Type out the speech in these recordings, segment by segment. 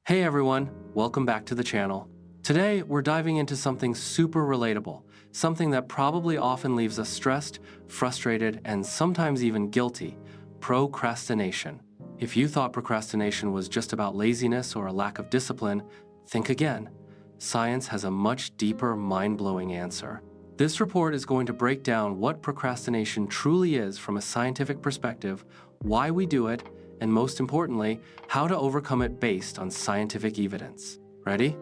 Hey everyone, welcome back to the channel. Today, we're diving into something super relatable, something that probably often leaves us stressed, frustrated, and sometimes even guilty: procrastination. If you thought procrastination was just about laziness or a lack of discipline, think again. Science has a much deeper, mind-blowing answer. This report is going to break down what procrastination truly is from a scientific perspective, why we do it, and most importantly, how to overcome it based on scientific evidence. Ready?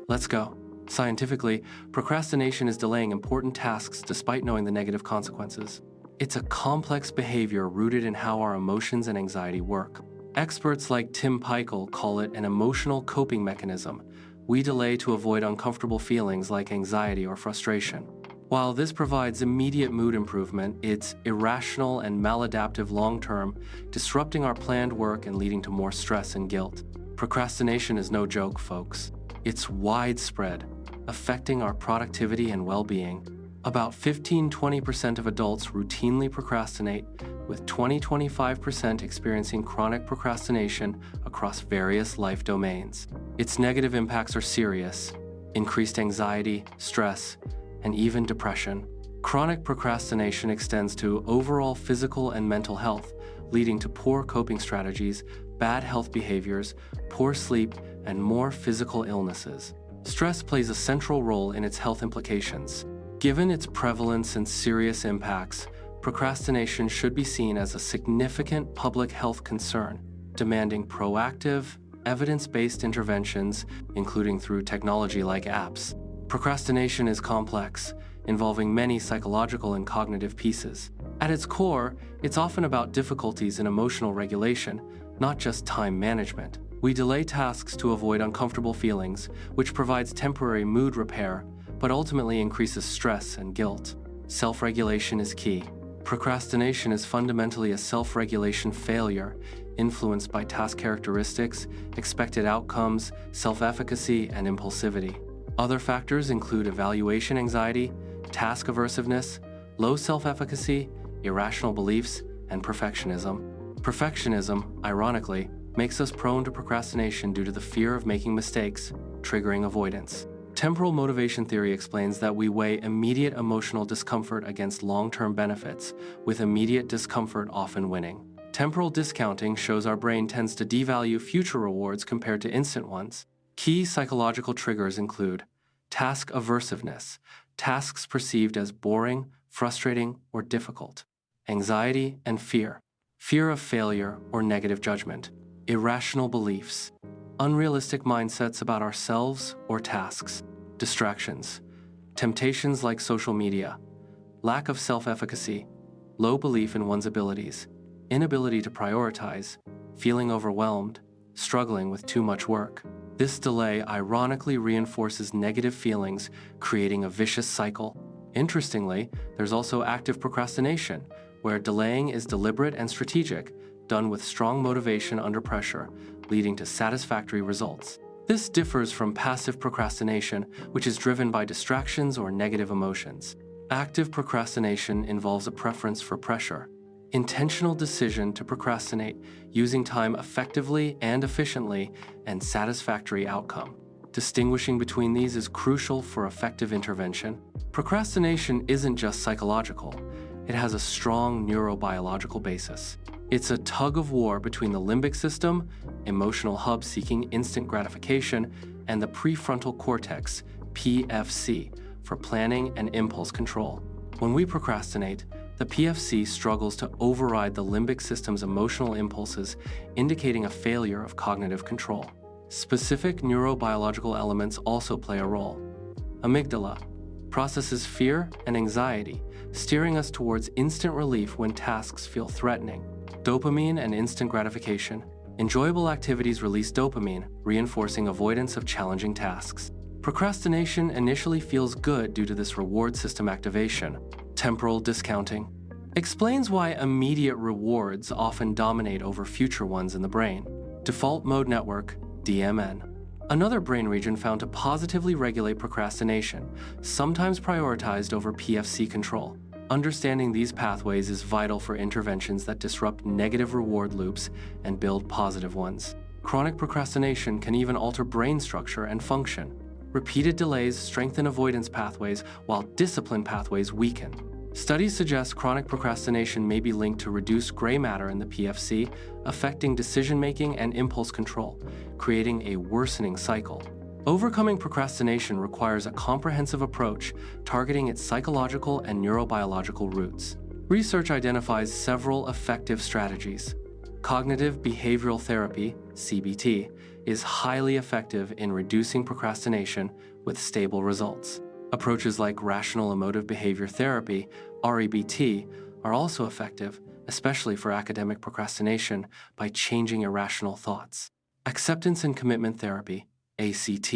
Let's go. Scientifically, procrastination is delaying important tasks despite knowing the negative consequences. It's a complex behavior rooted in how our emotions and anxiety work. Experts like Tim Peichel call it an emotional coping mechanism. We delay to avoid uncomfortable feelings like anxiety or frustration. While this provides immediate mood improvement, it's irrational and maladaptive long-term, disrupting our planned work and leading to more stress and guilt. Procrastination is no joke, folks. It's widespread, affecting our productivity and well-being. About 15–20% of adults routinely procrastinate, with 20–25% experiencing chronic procrastination across various life domains. Its negative impacts are serious: increased anxiety, stress, and even depression. Chronic procrastination extends to overall physical and mental health, leading to poor coping strategies, bad health behaviors, poor sleep, and more physical illnesses. Stress plays a central role in its health implications. Given its prevalence and serious impacts, procrastination should be seen as a significant public health concern, demanding proactive, evidence-based interventions, including through technology like apps. Procrastination is complex, involving many psychological and cognitive pieces. At its core, it's often about difficulties in emotional regulation, not just time management. We delay tasks to avoid uncomfortable feelings, which provides temporary mood repair, but ultimately increases stress and guilt. Self-regulation is key. Procrastination is fundamentally a self-regulation failure, influenced by task characteristics, expected outcomes, self-efficacy, and impulsivity. Other factors include evaluation anxiety, task aversiveness, low self-efficacy, irrational beliefs, and perfectionism. Perfectionism, ironically, makes us prone to procrastination due to the fear of making mistakes, triggering avoidance. Temporal motivation theory explains that we weigh immediate emotional discomfort against long-term benefits, with immediate discomfort often winning. Temporal discounting shows our brain tends to devalue future rewards compared to instant ones. Key psychological triggers include task aversiveness, tasks perceived as boring, frustrating, or difficult; anxiety and fear of failure or negative judgment; irrational beliefs, unrealistic mindsets about ourselves or tasks; distractions, temptations like social media; lack of self-efficacy, low belief in one's abilities; inability to prioritize, feeling overwhelmed, struggling with too much work. This delay ironically reinforces negative feelings, creating a vicious cycle. Interestingly, there's also active procrastination, where delaying is deliberate and strategic, done with strong motivation under pressure, leading to satisfactory results. This differs from passive procrastination, which is driven by distractions or negative emotions. Active procrastination involves a preference for pressure, intentional decision to procrastinate, using time effectively and efficiently, and satisfactory outcome. Distinguishing between these is crucial for effective intervention. Procrastination isn't just psychological. It has a strong neurobiological basis. It's a tug-of-war between the limbic system, emotional hub seeking instant gratification, and the prefrontal cortex, PFC, for planning and impulse control. When we procrastinate, the PFC struggles to override the limbic system's emotional impulses, indicating a failure of cognitive control. Specific neurobiological elements also play a role. Amygdala processes fear and anxiety, steering us towards instant relief when tasks feel threatening. Dopamine and instant gratification. Enjoyable activities release dopamine, reinforcing avoidance of challenging tasks. Procrastination initially feels good due to this reward system activation. Temporal discounting explains why immediate rewards often dominate over future ones in the brain. Default mode network, DMN. Another brain region found to positively regulate procrastination, sometimes prioritized over PFC control. Understanding these pathways is vital for interventions that disrupt negative reward loops and build positive ones. Chronic procrastination can even alter brain structure and function. Repeated delays strengthen avoidance pathways while discipline pathways weaken. Studies suggest chronic procrastination may be linked to reduced gray matter in the PFC, affecting decision-making and impulse control, creating a worsening cycle. Overcoming procrastination requires a comprehensive approach targeting its psychological and neurobiological roots. Research identifies several effective strategies. Cognitive behavioral therapy, CBT, is highly effective in reducing procrastination with stable results. Approaches like rational emotive behavior therapy, REBT, are also effective, especially for academic procrastination, by changing irrational thoughts. Acceptance and commitment therapy, ACT,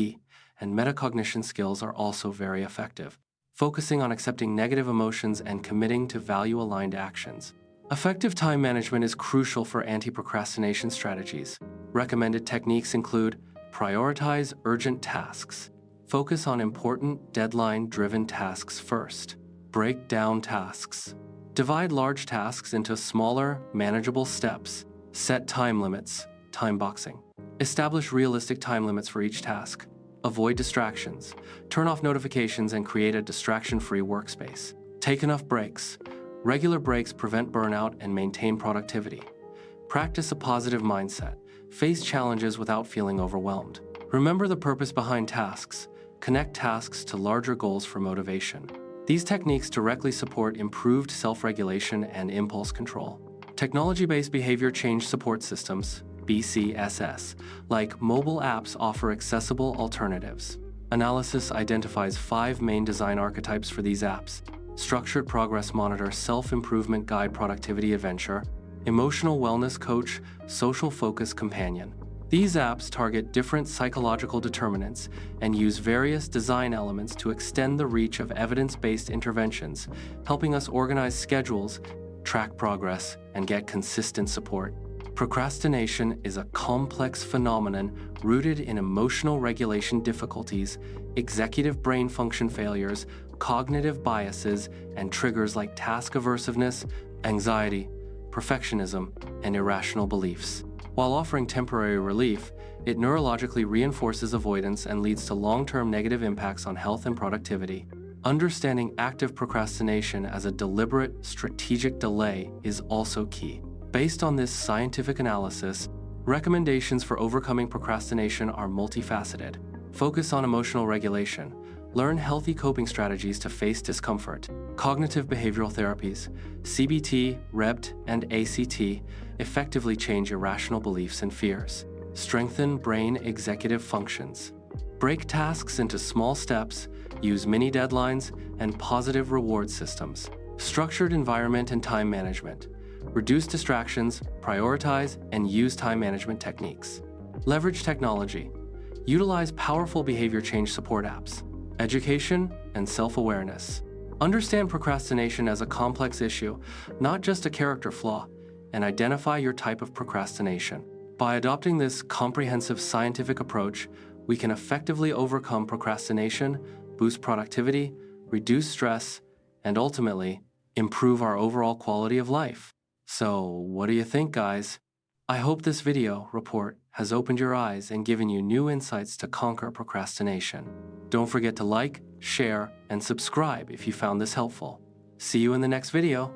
and metacognition skills are also very effective, focusing on accepting negative emotions and committing to value-aligned actions. Effective time management is crucial for anti-procrastination strategies. Recommended techniques include prioritize urgent tasks. Focus on important, deadline-driven tasks first. Break down tasks. Divide large tasks into smaller, manageable steps. Set time limits, time boxing. Establish realistic time limits for each task. Avoid distractions. Turn off notifications and create a distraction-free workspace. Take enough breaks. Regular breaks prevent burnout and maintain productivity. Practice a positive mindset. Face challenges without feeling overwhelmed. Remember the purpose behind tasks. Connect tasks to larger goals for motivation. These techniques directly support improved self-regulation and impulse control. Technology-based behavior change support systems, BCSS, like mobile apps offer accessible alternatives. Analysis identifies 5 main design archetypes for these apps: Structured Progress Monitor, Self-Improvement Guide, Productivity Adventure, Emotional Wellness Coach, Social Focus Companion. These apps target different psychological determinants and use various design elements to extend the reach of evidence-based interventions, helping us organize schedules, track progress, and get consistent support. Procrastination is a complex phenomenon rooted in emotional regulation difficulties, executive brain function failures, cognitive biases, and triggers like task aversiveness, anxiety, perfectionism, and irrational beliefs. While offering temporary relief, it neurologically reinforces avoidance and leads to long-term negative impacts on health and productivity. Understanding active procrastination as a deliberate, strategic delay is also key. Based on this scientific analysis, recommendations for overcoming procrastination are multifaceted. Focus on emotional regulation. Learn healthy coping strategies to face discomfort. Cognitive behavioral therapies, CBT, REBT, and ACT, effectively change irrational beliefs and fears. Strengthen brain executive functions. Break tasks into small steps, use mini deadlines, and positive reward systems. Structured environment and time management. Reduce distractions, prioritize, and use time management techniques. Leverage technology. Utilize powerful behavior change support apps. Education and self-awareness. Understand procrastination as a complex issue, not just a character flaw, and identify your type of procrastination. By adopting this comprehensive scientific approach, we can effectively overcome procrastination, boost productivity, reduce stress, and ultimately, improve our overall quality of life. So, what do you think, guys? I hope this video report has opened your eyes and given you new insights to conquer procrastination. Don't forget to like, share, and subscribe if you found this helpful. See you in the next video.